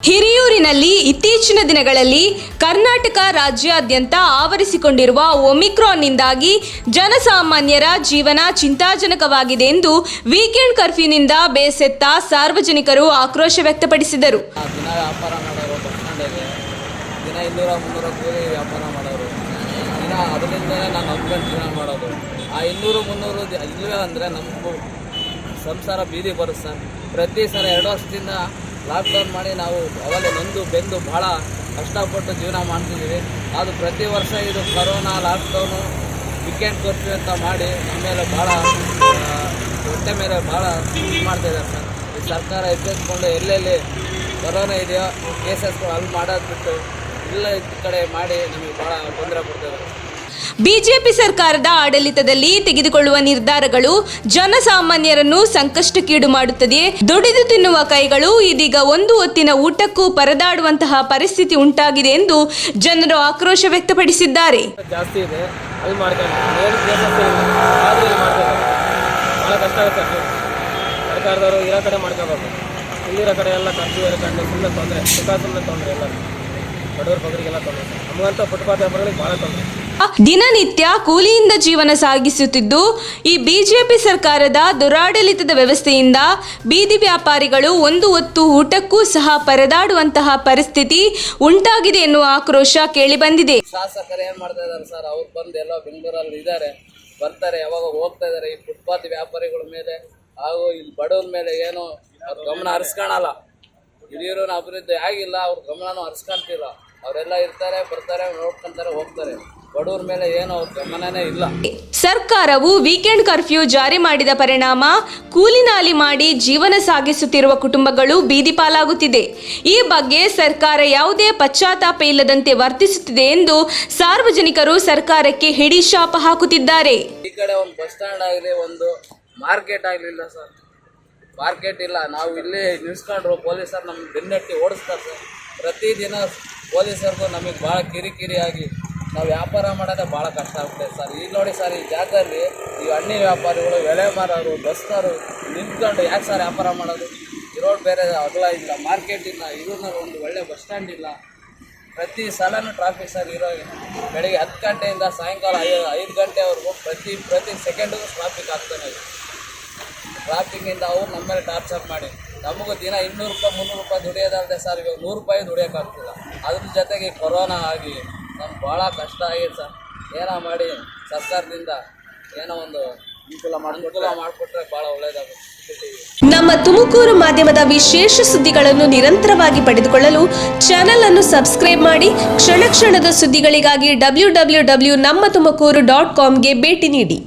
ಹಿರಿಯೂರಿನಲ್ಲಿ ಇತ್ತೀಚಿನ ದಿನಗಳಲ್ಲಿ ಕರ್ನಾಟಕ ರಾಜ್ಯಾದ್ಯಂತ ಆವರಿಸಿಕೊಂಡಿರುವ ಒಮಿಕ್ರಾನ್ನಿಂದಾಗಿ ಜನಸಾಮಾನ್ಯರ ಜೀವನ ಚಿಂತಾಜನಕವಾಗಿದೆ ಎಂದು ವೀಕೆಂಡ್ ಕರ್ಫ್ಯೂನಿಂದ ಬೇಸತ್ತ ಸಾರ್ವಜನಿಕರು ಆಕ್ರೋಶ ವ್ಯಕ್ತಪಡಿಸಿದರು. ದಿನ ವ್ಯಾಪಾರ ಮಾಡೋರು ಬಸ್ ಸ್ಟ್ಯಾಂಡಿಗೆ ದಿನ 200-300 ಕೂಲಿ ವ್ಯಾಪಾರ ಮಾಡೋರು ದಿನ ಅದರಿಂದಲೇ ನಾನು ನಂಬ್ಕೊಂಡು ಜೀವನ ಮಾಡೋದು. ಆ 200-300 ಇಲ್ಲವೇ ಅಂದರೆ ನಮಗೂ ಸಂಸಾರ ಬೀದಿ ಬರುತ್ತೆ ಸರ್. ಪ್ರತಿ ಸಲ 2 ವರ್ಷದಿಂದ ಲಾಕ್ಡೌನ್ ಮಾಡಿ ನಾವು ಅವಾಗ ನೊಂದು ಬೆಂದು ಭಾಳ ಕಷ್ಟಪಟ್ಟು ಜೀವನ ಮಾಡ್ತಿದ್ದೀವಿ. ಅದು ಪ್ರತಿ ವರ್ಷ ಇದು ಕರೋನಾ ಲಾಕ್ಡೌನು ವೀಕೆಂಡ್ ಕರ್ಫ್ಯೂ ಅಂತ ಮಾಡಿ ನಮ್ಮ ಮೇಲೆ ಭಾಳ ಹೊಟ್ಟೆ ಮೇಲೆ ಭಾಳ ಇದು ಮಾಡ್ತಾಯಿದ್ದಾರೆ ಸರ್. ಈ ಸರ್ಕಾರ ಎಚ್ಚೆತ್ಕೊಂಡು ಎಲ್ಲೆಲ್ಲಿ ಕೊರೋನಾ ಇದೆಯೋ ಕೇಸಸ್ಗಳು ಅಲ್ಲಿ ಮಾಡೋದು ಬಿಟ್ಟು ಇಲ್ಲ ಕಡೆ ಮಾಡಿ ನಮಗೆ ಭಾಳ ತೊಂದರೆ ಕೊಡ್ತಿದ್ದಾರೆ. ಬಿಜೆಪಿ ಸರ್ಕಾರದ ಆಡಳಿತದಲ್ಲಿ ತೆಗೆದುಕೊಳ್ಳುವ ನಿರ್ಧಾರಗಳು ಜನಸಾಮಾನ್ಯರನ್ನು ಸಂಕಷ್ಟಕ್ಕೀಡು ಮಾಡುತ್ತದೆ. ದುಡಿದು ತಿನ್ನುವ ಕೈಗಳು ಇದೀಗ ಒಂದು ಹೊತ್ತಿನ ಊಟಕ್ಕೂ ಪರದಾಡುವಂತಹ ಪರಿಸ್ಥಿತಿ ಉಂಟಾಗಿದೆ ಎಂದು ಜನರು ಆಕ್ರೋಶ ವ್ಯಕ್ತಪಡಿಸಿದ್ದಾರೆ. ಜಾಸ್ತಿ ಇದೆ ಅಲ್ಲಿ ಭಾಳ ಕಷ್ಟ ಆಗುತ್ತೆ. ಸರ್ಕಾರದವರು ಇರೋ ಕಡೆ ಮಾಡ್ಕೋಬೇಕು, ಇಲ್ಲಿರೋ ಕಡೆ ಎಲ್ಲ ಕರ್ಫ್ಯೂ ಇರ್ಕೊಂಡು ಸುಮ್ಮನೆ ತೊಂದರೆ ಸುಮ್ಮನೆ ತೊಂದರೆ ಎಲ್ಲ ಬಡವರು ಬಗ್ಗರಿಗೆಲ್ಲ ತೊಂದರೆ. ನಮಗಂತೂ ಫುಟ್ಪಾತ್ ವ್ಯಾಪಾರಗಳಿಗೆ ಭಾಳ ತೊಂದರೆ. ದಿನನಿತ್ಯ ಕೂಲಿಯಿಂದ ಜೀವನ ಸಾಗಿಸುತ್ತಿದ್ದು ಈ ಬಿಜೆಪಿ ಸರ್ಕಾರದ ದುರಾಡಳಿತದ ವ್ಯವಸ್ಥೆಯಿಂದ ಬೀದಿ ವ್ಯಾಪಾರಿಗಳು ಒಂದು ಹೊತ್ತು ಊಟಕ್ಕೂ ಸಹ ಪರದಾಡುವಂತಹ ಪರಿಸ್ಥಿತಿ ಉಂಟಾಗಿದೆ ಎನ್ನುವ ಆಕ್ರೋಶ ಕೇಳಿಬಂದಿದೆ. ಶಾಸಕರು ಏನು ಮಾಡ್ತಾ ಇದ್ದಾರೆ ಸರ್, ಅವ್ರು ಬಂದು ಎಲ್ಲ ಬೆಂಗಳೂರಲ್ಲಿ ಇದ್ದಾರೆ, ಬರ್ತಾರೆ, ಯಾವಾಗ ಹೋಗ್ತಾ ಇದ್ದಾರೆ. ಈ ಫುಟ್ಪಾತ್ ವ್ಯಾಪಾರಿಗಳ ಮೇಲೆ ಹಾಗೂ ಇಲ್ಲಿ ಬಡವ್ರ ಮೇಲೆ ಏನು ಅವ್ರ ಗಮನ ಹರಿಸ್ಕೊಳಲ್ಲ. ಹಿರಿಯರು ಅಭಿವೃದ್ಧಿ ಆಗಿಲ್ಲ, ಅವ್ರ ಗಮನನೂ ಹರಿಸ್ಕೊಂತಿಲ್ಲ. ಅವರೆಲ್ಲ ಇರ್ತಾರೆ, ಬರ್ತಾರೆ, ನೋಡ್ಕೊಂತಾರೆ, ಹೋಗ್ತಾರೆ. ಬಡವ್ರ ಮೇಲೆ ಏನು ಅವ್ರ ಗಮನನೇ ಇಲ್ಲ. ಸರ್ಕಾರವು ವೀಕೆಂಡ್ ಕರ್ಫ್ಯೂ ಜಾರಿ ಮಾಡಿದ ಪರಿಣಾಮ ಕೂಲಿ ನಾಲಿ ಮಾಡಿ ಜೀವನ ಸಾಗಿಸುತ್ತಿರುವ ಕುಟುಂಬಗಳು ಬೀದಿ ಪಾಲಾಗುತ್ತಿದೆ. ಈ ಬಗ್ಗೆ ಸರ್ಕಾರ ಯಾವುದೇ ಪಶ್ಚಾತ್ತಾಪ ಇಲ್ಲದಂತೆ ವರ್ತಿಸುತ್ತಿದೆ ಎಂದು ಸಾರ್ವಜನಿಕರು ಸರ್ಕಾರಕ್ಕೆ ಹಿಡಿಶಾಪ ಹಾಕುತ್ತಿದ್ದಾರೆ. ಈ ಕಡೆ ಒಂದು ಬಸ್ ಸ್ಟ್ಯಾಂಡ್ ಆಗಲಿ, ಒಂದು ಮಾರ್ಕೆಟ್ ಆಗಲಿಲ್ಲ ಸರ್. ಮಾರ್ಕೆಟ್ ಇಲ್ಲ. ನಾವು ಇಲ್ಲಿ ನಿಲ್ಸ್ಕೊಂಡ್ರು ಪೊಲೀಸರು ನಮ್ಮ ಬೆನ್ನಟ್ಟಿ ಓಡಿಸ್ತಾರೆ ಸರ್. ಪ್ರತಿದಿನ ಪೊಲೀಸರಿಗೂ ನಮಗೆ ಭಾಳ ಕಿರಿಕಿರಿಯಾಗಿ ನಾವು ವ್ಯಾಪಾರ ಮಾಡೋದೇ ಭಾಳ ಕಷ್ಟ ಆಗ್ತದೆ ಸರ್. ಈಗ ನೋಡಿ ಸರ್, ಈ ಜಾಗದಲ್ಲಿ ಈ ಹಣ್ಣಿನ ವ್ಯಾಪಾರಿಗಳು, ಎಳೆ ಮಾರೋರು, ಬಸ್ನವರು ನಿಂತ್ಕೊಂಡು ಯಾಕೆ ಸರ್ ವ್ಯಾಪಾರ ಮಾಡೋದು? ಈ ರೋಡ್ ಬೇರೆ ಅಗಲ ಇಲ್ಲ, ಮಾರ್ಕೆಟ್ ಇಲ್ಲ, ಇವ್ರನ್ನಲ್ಲಿ ಒಂದು ಒಳ್ಳೆ ಬಸ್ ಸ್ಟ್ಯಾಂಡ್ ಇಲ್ಲ. ಪ್ರತಿ ಸಲನೂ ಟ್ರಾಫಿಕ್ ಸರ್. ಬೆಳಿಗ್ಗೆ 10 ಗಂಟೆಯಿಂದ ಸಾಯಂಕಾಲ 5 ಗಂಟೆವರೆಗೂ ಪ್ರತಿ ಸೆಕೆಂಡಿಗೂ ಟ್ರಾಫಿಕ್ ಆಗ್ತಾನೆ ಇದೆ. ಟ್ರಾಫಿಕ್ಕಿಂದ ಅವ್ರು ನಮ್ಮ ಮೇಲೆ ಟಾರ್ಚರ್ ಮಾಡಿ ನಮಗೂ ದಿನ 200 ರೂಪಾಯಿ 300 ರೂಪಾಯಿ ದುಡಿಯೋದಲ್ಲದೆ ಸರ್, ಇವಾಗ 100 ರೂಪಾಯಿ ದುಡಿಯೋಕ್ಕಾಗ್ತಿಲ್ಲ. ಅದ್ರ ಜೊತೆಗೆ ಕೊರೋನಾ ಆಗಿ ನಮ್ಗೆ ಭಾಳ ಕಷ್ಟ ಆಗಿದೆ ಸರ್. ಏನೋ ಮಾಡಿ ಸರ್ಕಾರದಿಂದ ಏನೋ ಒಂದು ಅನುಕೂಲ ಮಾಡಿಕೊಟ್ರೆ ಭಾಳ ಒಳ್ಳೆಯದಾಗುತ್ತೆ. ನಮ್ಮ ತುಮಕೂರು ಮಾಧ್ಯಮದ ವಿಶೇಷ ಸುದ್ದಿಗಳನ್ನು ನಿರಂತರವಾಗಿ ಪಡೆದುಕೊಳ್ಳಲು ಚಾನೆಲ್ ಅನ್ನು ಸಬ್ಸ್ಕ್ರೈಬ್ ಮಾಡಿ. ಕ್ಷಣ ಕ್ಷಣದ ಸುದ್ದಿಗಳಿಗಾಗಿ www.nammathumakuru.com ಗೆ ಭೇಟಿ ನೀಡಿ.